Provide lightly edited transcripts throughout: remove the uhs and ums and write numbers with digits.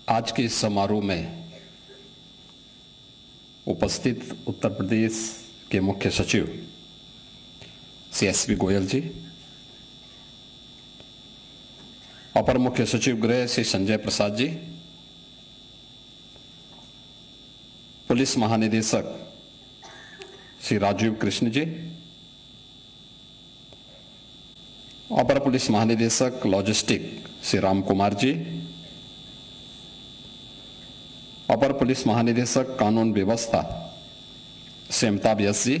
आज के इस समारोह में उपस्थित उत्तर प्रदेश के मुख्य सचिव श्री एस.वी. गोयल जी, अपर मुख्य सचिव गृह श्री संजय प्रसाद जी, पुलिस महानिदेशक श्री राजीव कृष्ण जी, अपर पुलिस महानिदेशक लॉजिस्टिक श्री राम कुमार जी, अपर पुलिस महानिदेशक कानून व्यवस्था Shri Amitabh Yash ji,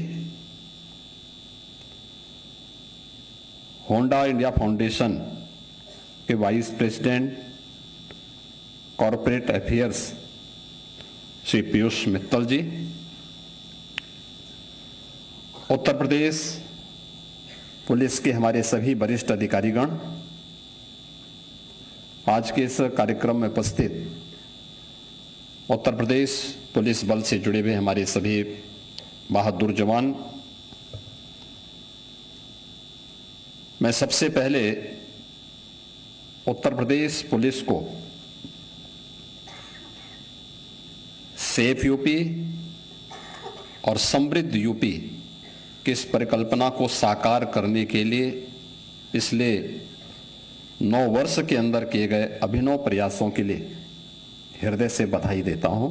Honda India Foundation के vice president corporate affairs Shri Piyush Mittal ji, Uttar Pradesh police के हमारे सभी वरिष्ठ अधिकारीगण, आज के इस कार्यक्रम में उपस्थित उत्तर प्रदेश पुलिस बल से जुड़े हुए हमारे सभी बहादुर जवान, मैं सबसे पहले उत्तर प्रदेश पुलिस को सेफ यूपी और समृद्ध यूपी की इस परिकल्पना को साकार करने के लिए पिछले 9 वर्ष के अंदर किए गए अभिनव प्रयासों के लिए हृदय से बधाई देता हूं।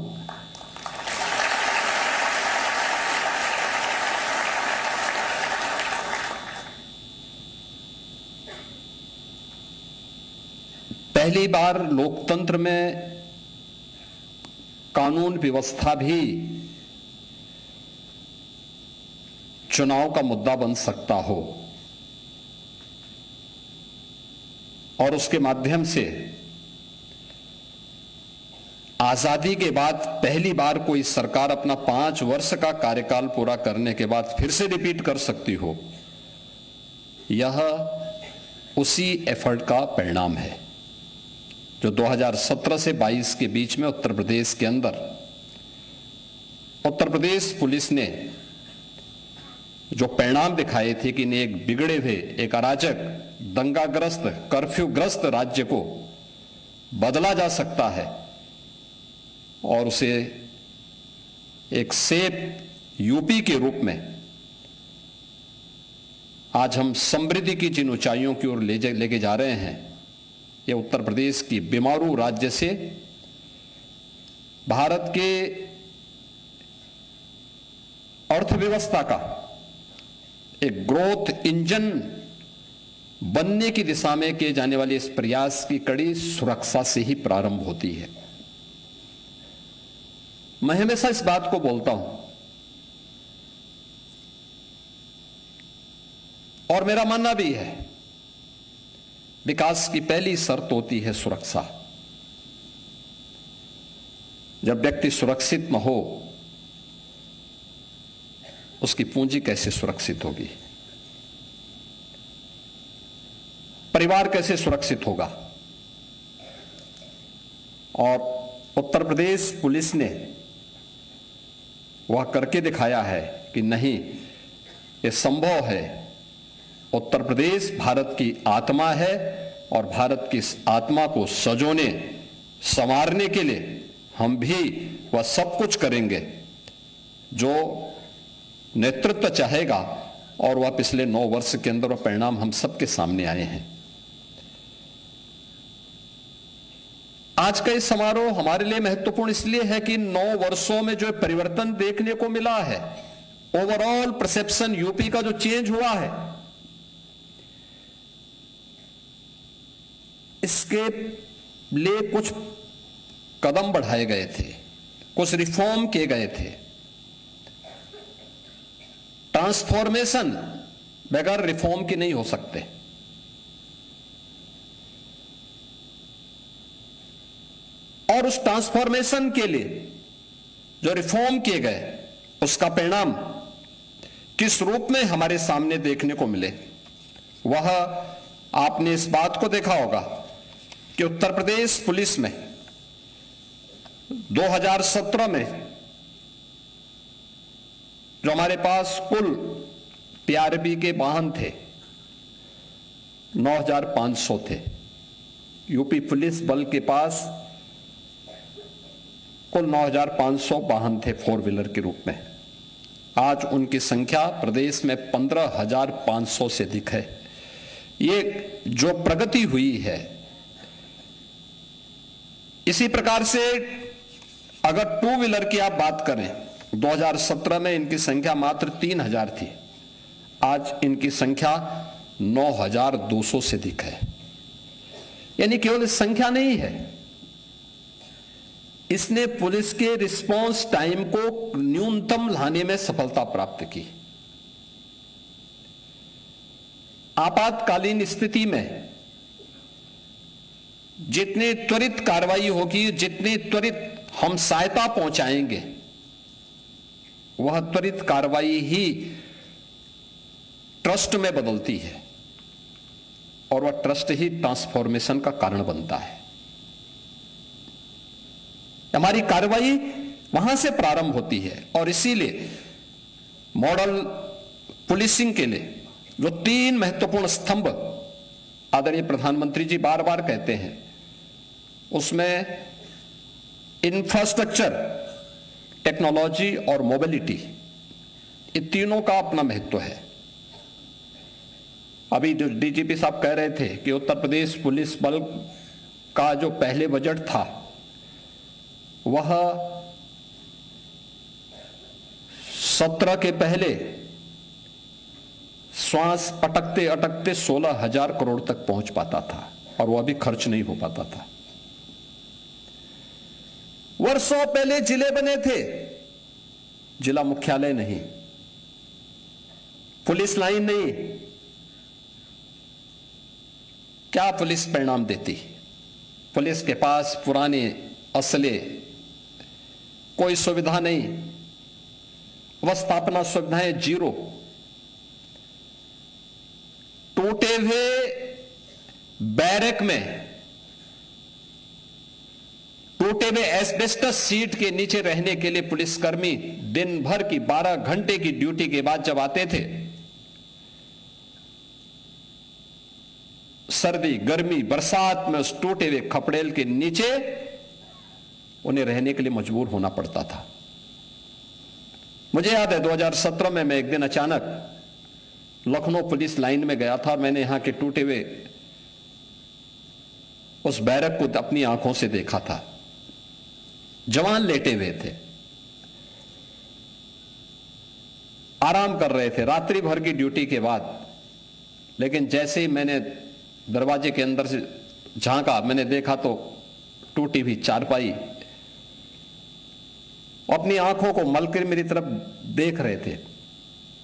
पहली बार लोकतंत्र में कानून व्यवस्था भी चुनाव का मुद्दा बन सकता हो और उसके माध्यम से आजादी के बाद पहली बार कोई सरकार अपना 5 वर्ष का कार्यकाल पूरा करने के बाद फिर से रिपीट कर सकती हो, यह उसी एफर्ट का परिणाम है जो 2017 से 22 के बीच में उत्तर प्रदेश के अंदर उत्तर प्रदेश पुलिस ने जो परिणाम दिखाए थे कि एक बिगड़े हुए, एक अराजक, दंगाग्रस्त, कर्फ्यूग्रस्त राज्य को बदला जा सकता है और उसे एक सेफ यूपी के रूप में आज हम समृद्धि की जिन ऊंचाइयों की ओर लेके जा रहे हैं, ये उत्तर प्रदेश की बीमारू राज्य से भारत के अर्थव्यवस्था का एक ग्रोथ इंजन बनने की दिशा में किए जाने वाले इस प्रयास की कड़ी सुरक्षा से ही प्रारंभ होती है। मैं हमेशा इस बात को बोलता हूं और मेरा मानना भी है, विकास की पहली शर्त होती है सुरक्षा। जब व्यक्ति सुरक्षित न हो, उसकी पूंजी कैसे सुरक्षित होगी, परिवार कैसे सुरक्षित होगा। और उत्तर प्रदेश पुलिस ने वह करके दिखाया है कि नहीं, यह संभव है। उत्तर प्रदेश भारत की आत्मा है और भारत की इस आत्मा को सजोने संवारने के लिए हम भी वह सब कुछ करेंगे जो नेतृत्व चाहेगा और वह पिछले 9 वर्ष के अंदर वह परिणाम हम सबके सामने आए हैं। आज का इस समारोह हमारे लिए महत्वपूर्ण इसलिए है कि 9 वर्षों में जो परिवर्तन देखने को मिला है, ओवरऑल परसेप्शन यूपी का जो चेंज हुआ है, इसके लिए कुछ कदम बढ़ाए गए थे, कुछ रिफॉर्म किए गए थे। ट्रांसफॉर्मेशन बगैर रिफॉर्म की नहीं हो सकते। और उस ट्रांसफॉर्मेशन के लिए जो रिफॉर्म किए गए, उसका परिणाम किस रूप में हमारे सामने देखने को मिले, वह आपने इस बात को देखा होगा कि उत्तर प्रदेश पुलिस में 2017 में जो हमारे पास कुल पीआरबी के वाहन थे 9,500 थे। यूपी पुलिस बल के पास कुल 9,500 वाहन थे 4 व्हीलर के रूप में। आज उनकी संख्या प्रदेश में 15,500 से अधिक है। ये जो प्रगति हुई है, इसी प्रकार से अगर 2 व्हीलर की आप बात करें, 2017 में इनकी संख्या मात्र 3,000 थी, आज इनकी संख्या 9,200 से अधिक है। यानी केवल संख्या नहीं है, इसने पुलिस के रिस्पांस टाइम को न्यूनतम लाने में सफलता प्राप्त की। आपातकालीन स्थिति में जितनी त्वरित कार्रवाई होगी, जितनी त्वरित हम सहायता पहुंचाएंगे, वह त्वरित कार्रवाई ही ट्रस्ट में बदलती है और वह ट्रस्ट ही ट्रांसफॉर्मेशन का कारण बनता है। हमारी कार्रवाई वहां से प्रारंभ होती है और इसीलिए मॉडल पुलिसिंग के लिए जो 3 महत्वपूर्ण स्तंभ आदरणीय प्रधानमंत्री जी बार बार कहते हैं, उसमें इंफ्रास्ट्रक्चर, टेक्नोलॉजी और मोबिलिटी, ये तीनों का अपना महत्व है। अभी जो डीजीपी साहब कह रहे थे कि उत्तर प्रदेश पुलिस बल का जो पहले बजट था वह सत्र के पहले श्वास अटकते अटकते 16,000 करोड़ तक पहुंच पाता था और वह भी खर्च नहीं हो पाता था। वर्षों पहले जिले बने थे, जिला मुख्यालय नहीं, पुलिस लाइन नहीं। क्या पुलिस परिणाम देती? पुलिस के पास पुराने असले, कोई सुविधा नहीं, अवस्थापना सुविधाएं जीरो, टूटे हुए बैरक में, टूटे हुए एस्बेस्टस सीट के नीचे रहने के लिए पुलिसकर्मी दिन भर की 12 घंटे की ड्यूटी के बाद जब आते थे, सर्दी, गर्मी, बरसात में उस टूटे हुए खपड़ेल के नीचे उन्हें रहने के लिए मजबूर होना पड़ता था। मुझे याद है 2017 में मैं एक दिन अचानक लखनऊ पुलिस लाइन में गया था और मैंने यहां के टूटे हुए उस बैरक को अपनी आंखों से देखा था। जवान लेटे हुए थे, आराम कर रहे थे रात्रि भर की ड्यूटी के बाद, लेकिन जैसे ही मैंने दरवाजे के अंदर से झांका, मैंने देखा तो टूटी हुई चारपाई, अपनी आंखों को मलकर मेरी तरफ देख रहे थे।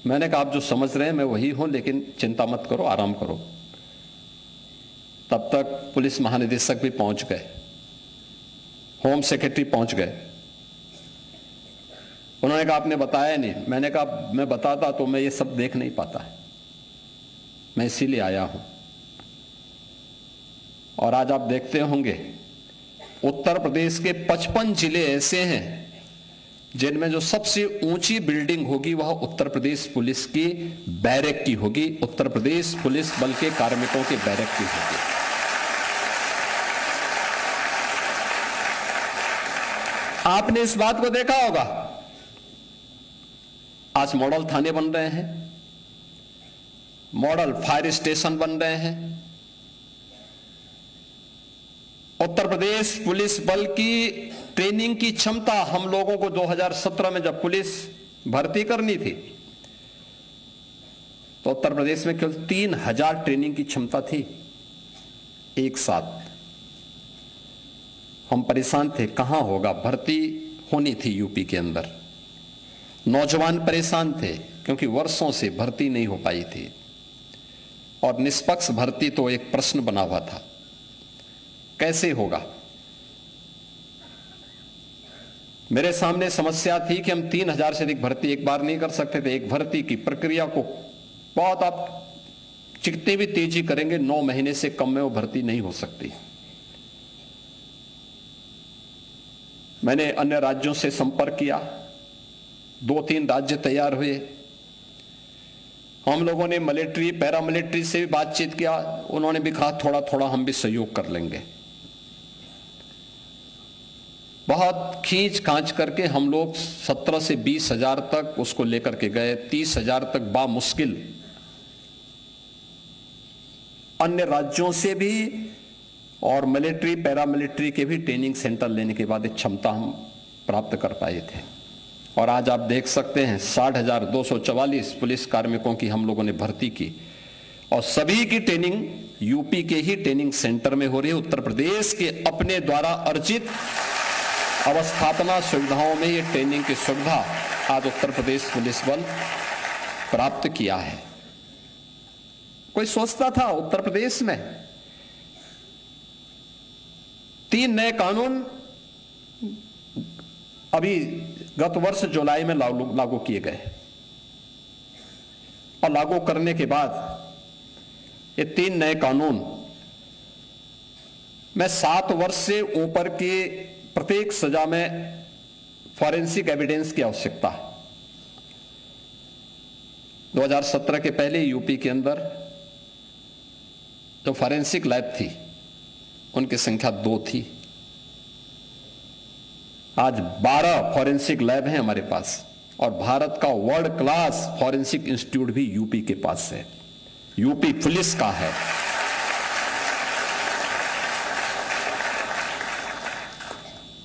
मैंने कहा आप जो समझ रहे हैं मैं वही हूं, लेकिन चिंता मत करो, आराम करो। तब तक पुलिस महानिदेशक भी पहुंच गए, होम सेक्रेटरी पहुंच गए। उन्होंने कहा आपने बताया नहीं। मैंने कहा मैं बताता तो मैं ये सब देख नहीं पाता, मैं इसीलिए आया हूं। और आज आप देखते होंगे उत्तर प्रदेश के 55 जिले ऐसे हैं जिनमें जो सबसे ऊंची बिल्डिंग होगी वह उत्तर प्रदेश पुलिस की बैरक की होगी, उत्तर प्रदेश पुलिस बल के कार्मिकों के बैरक की होगी। आपने इस बात को देखा होगा, आज मॉडल थाने बन रहे हैं, मॉडल फायर स्टेशन बन रहे हैं। उत्तर प्रदेश पुलिस बल की ट्रेनिंग की क्षमता हम लोगों को 2017 में जब पुलिस भर्ती करनी थी तो उत्तर प्रदेश में केवल 3,000 ट्रेनिंग की क्षमता थी एक साथ। हम परेशान थे, कहां होगा, भर्ती होनी थी यूपी के अंदर। नौजवान परेशान थे क्योंकि वर्षों से भर्ती नहीं हो पाई थी और निष्पक्ष भर्ती तो एक प्रश्न बना हुआ था, कैसे होगा। मेरे सामने समस्या थी कि हम 3,000 से अधिक भर्ती एक बार नहीं कर सकते थे। एक भर्ती की प्रक्रिया को बहुत आप जितनी भी तेजी करेंगे 9 महीने से कम में वो भर्ती नहीं हो सकती। मैंने अन्य राज्यों से संपर्क किया, 2-3 राज्य तैयार हुए। हम लोगों ने मिलिट्री, पैरामिलिट्री से भी बातचीत किया, उन्होंने भी कहा थोड़ा थोड़ा हम भी सहयोग कर लेंगे। बहुत खींच खांच करके हम लोग 17 से 20 हजार तक उसको लेकर के गए। 30 हजार तक बामुश्किल अन्य राज्यों से भी और मिलिट्री पैरामिलिट्री के भी ट्रेनिंग सेंटर लेने के बाद एक क्षमता हम प्राप्त कर पाए थे। और आज आप देख सकते हैं 60,244 पुलिस कार्मिकों की हम लोगों ने भर्ती की और सभी की ट्रेनिंग यूपी के ही ट्रेनिंग सेंटर में हो रही है। उत्तर प्रदेश के अपने द्वारा अर्जित अवस्थापना सुविधाओं में ये ट्रेनिंग की सुविधा आज उत्तर प्रदेश पुलिस बल प्राप्त किया है। कोई सोचता था उत्तर प्रदेश में 3 नए कानून अभी गत वर्ष जुलाई में लागू किए गए और लागू करने के बाद ये 3 नए कानून में 7 वर्ष से ऊपर के प्रत्येक सजा में फॉरेंसिक एविडेंस की आवश्यकता है। 2017 के पहले यूपी के अंदर जो फॉरेंसिक लैब थी उनकी संख्या 2 थी। आज 12 फॉरेंसिक लैब हैं हमारे पास और भारत का वर्ल्ड क्लास फॉरेंसिक इंस्टीट्यूट भी यूपी के पास है, यूपी पुलिस का है।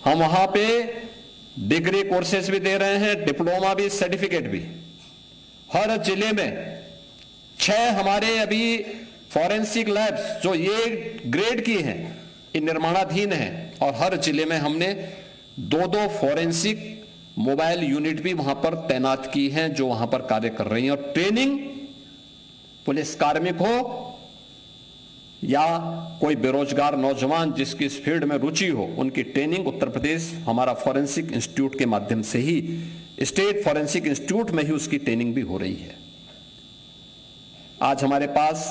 हम वहां पे डिग्री कोर्सेज भी दे रहे हैं, डिप्लोमा भी, सर्टिफिकेट भी। हर जिले में 6 हमारे अभी फॉरेंसिक लैब्स जो ये ग्रेड की हैं, ये निर्माणाधीन हैं और हर जिले में हमने 2-2 फॉरेंसिक मोबाइल यूनिट भी वहां पर तैनात की हैं जो वहां पर कार्य कर रही हैं। और ट्रेनिंग पुलिस कार्मिक हो या कोई बेरोजगार नौजवान जिसकी इस फील्ड में रुचि हो, उनकी ट्रेनिंग उत्तर प्रदेश हमारा फॉरेंसिक इंस्टीट्यूट के माध्यम से ही, स्टेट फॉरेंसिक इंस्टीट्यूट में ही उसकी ट्रेनिंग भी हो रही है। आज हमारे पास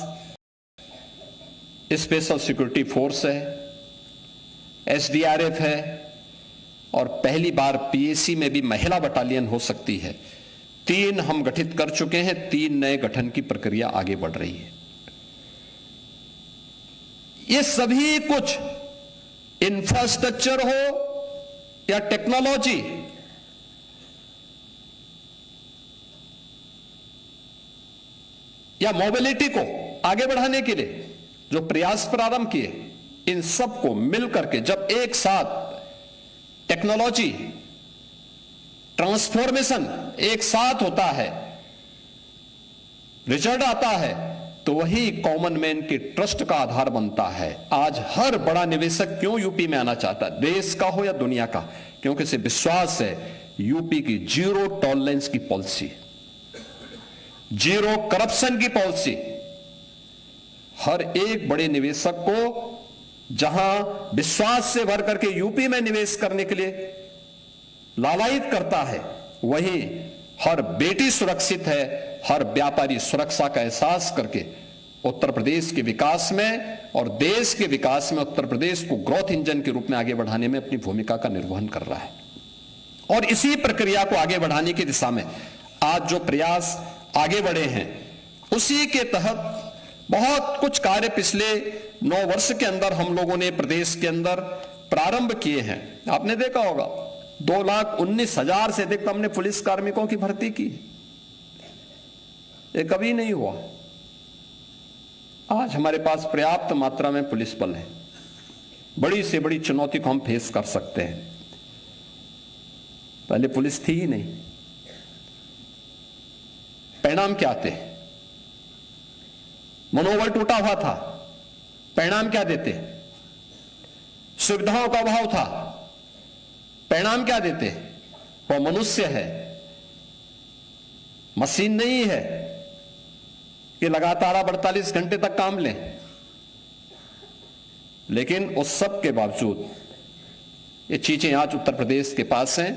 स्पेशल सिक्योरिटी फोर्स है, एसडीआरएफ है और पहली बार पीएसी में भी महिला बटालियन हो सकती है। 3 हम गठित कर चुके हैं, 3 नए गठन की प्रक्रिया आगे बढ़ रही है। ये सभी कुछ इंफ्रास्ट्रक्चर हो या टेक्नोलॉजी, या मोबिलिटी को आगे बढ़ाने के लिए जो प्रयास प्रारंभ किए, इन सबको मिलकर के जब एक साथ टेक्नोलॉजी ट्रांसफॉर्मेशन एक साथ होता है, रिजल्ट आता है, तो वही कॉमन मैन के ट्रस्ट का आधार बनता है। आज हर बड़ा निवेशक क्यों यूपी में आना चाहता है, देश का हो या दुनिया का, क्योंकि इसे विश्वास है यूपी की जीरो टॉलरेंस की पॉलिसी, जीरो करप्शन की पॉलिसी हर एक बड़े निवेशक को जहां विश्वास से भर करके यूपी में निवेश करने के लिए लालायित करता है, वही हर बेटी सुरक्षित है, हर व्यापारी सुरक्षा का एहसास करके उत्तर प्रदेश के विकास में और देश के विकास में उत्तर प्रदेश को ग्रोथ इंजन के रूप में आगे बढ़ाने में अपनी भूमिका का निर्वहन कर रहा है। और इसी प्रक्रिया को आगे बढ़ाने की दिशा में आज जो प्रयास आगे बढ़े हैं, उसी के तहत बहुत कुछ कार्य पिछले 9 वर्ष के अंदर हम लोगों ने प्रदेश के अंदर प्रारंभ किए हैं। आपने देखा होगा 2,19,000 से अधिक हमने पुलिस कार्मिकों की भर्ती की, ये कभी नहीं हुआ। आज हमारे पास पर्याप्त मात्रा में पुलिस बल है, बड़ी से बड़ी चुनौती को हम फेस कर सकते हैं। पहले पुलिस थी ही नहीं। परिणाम क्या थे? मनोबल टूटा हुआ था। परिणाम क्या देते? सुविधाओं का अभाव था। परिणाम क्या देते? वो मनुष्य है, मशीन नहीं है कि लगातार 48 घंटे तक काम लें। लेकिन उस सब के बावजूद ये चीजें आज उत्तर प्रदेश के पास हैं।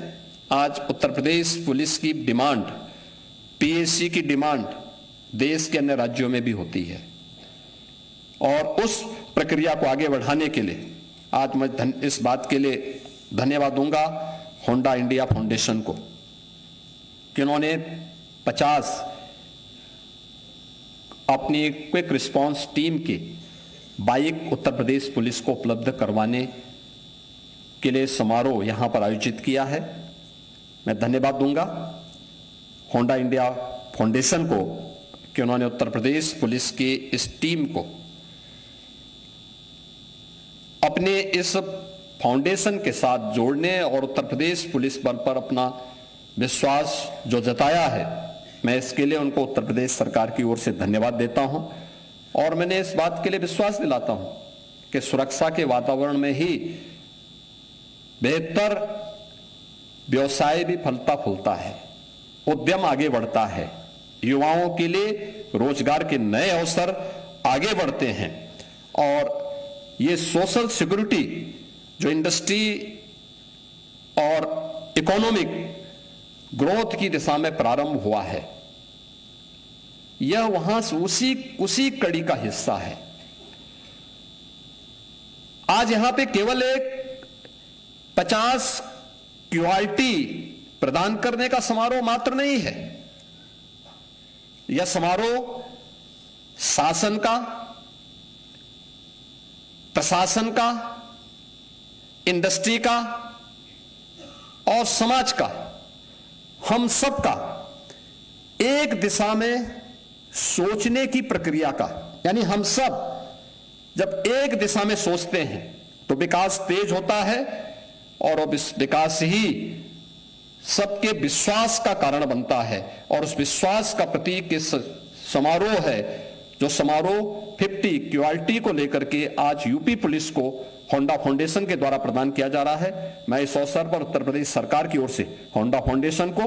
आज उत्तर प्रदेश पुलिस की डिमांड, पीएसी की डिमांड देश के अन्य राज्यों में भी होती है। और उस प्रक्रिया को आगे बढ़ाने के लिए आज मैं इस बात के लिए धन्यवाद दूंगा होंडा इंडिया फाउंडेशन को कि उन्होंने 50 अपनी क्विक रिस्पांस टीम की बाइक उत्तर प्रदेश पुलिस को उपलब्ध करवाने के लिए समारोह यहां पर आयोजित किया है। मैं धन्यवाद दूंगा होंडा इंडिया फाउंडेशन को कि उन्होंने उत्तर प्रदेश पुलिस की इस टीम को अपने इस फाउंडेशन के साथ जोड़ने और उत्तर प्रदेश पुलिस बल पर अपना विश्वास जो जताया है, मैं इसके लिए उनको उत्तर प्रदेश सरकार की ओर से धन्यवाद देता हूं। और मैंने इस बात के लिए विश्वास दिलाता हूं कि सुरक्षा के वातावरण में ही बेहतर व्यवसाय भी फलता फूलता है, उद्यम आगे बढ़ता है, युवाओं के लिए रोजगार के नए अवसर आगे बढ़ते हैं और ये सोशल सिक्योरिटी जो इंडस्ट्री और इकोनॉमिक ग्रोथ की दिशा में प्रारंभ हुआ है, यह वहां से उसी कड़ी का हिस्सा है। आज यहां पे केवल एक 50 क्यूआरटी प्रदान करने का समारोह मात्र नहीं है, यह समारोह शासन का, प्रशासन का, इंडस्ट्री का और समाज का, हम सब का एक दिशा में सोचने की प्रक्रिया का, यानी हम सब जब एक दिशा में सोचते हैं तो विकास तेज होता है और अब इस विकास ही सबके विश्वास का कारण बनता है। और उस विश्वास का प्रतीक इस समारोह है, जो समारोह 50 क्यूआरटी को लेकर के आज यूपी पुलिस को होंडा फाउंडेशन के द्वारा प्रदान किया जा रहा है। मैं इस अवसर पर उत्तर प्रदेश सरकार की ओर से होंडा फाउंडेशन को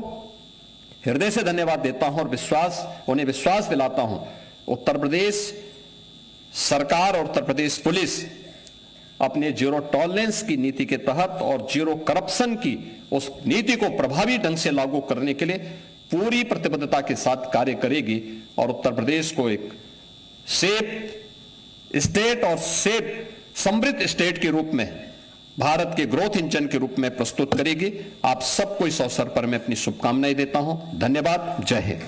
हृदय से धन्यवाद देता हूं और उन्हें विश्वास दिलाता हूं उत्तर प्रदेश सरकार और उत्तर प्रदेश पुलिस अपने जीरो टॉलरेंस की नीति के तहत और जीरो करप्शन की उस नीति को प्रभावी ढंग से लागू करने के लिए पूरी प्रतिबद्धता के साथ कार्य करेगी और उत्तर प्रदेश को एक सेफ स्टेट और सेफ समृद्ध स्टेट के रूप में, भारत के ग्रोथ इंजन के रूप में प्रस्तुत करेगी। आप सबको इस अवसर पर मैं अपनी शुभकामनाएं देता हूं। धन्यवाद। जय हिंद।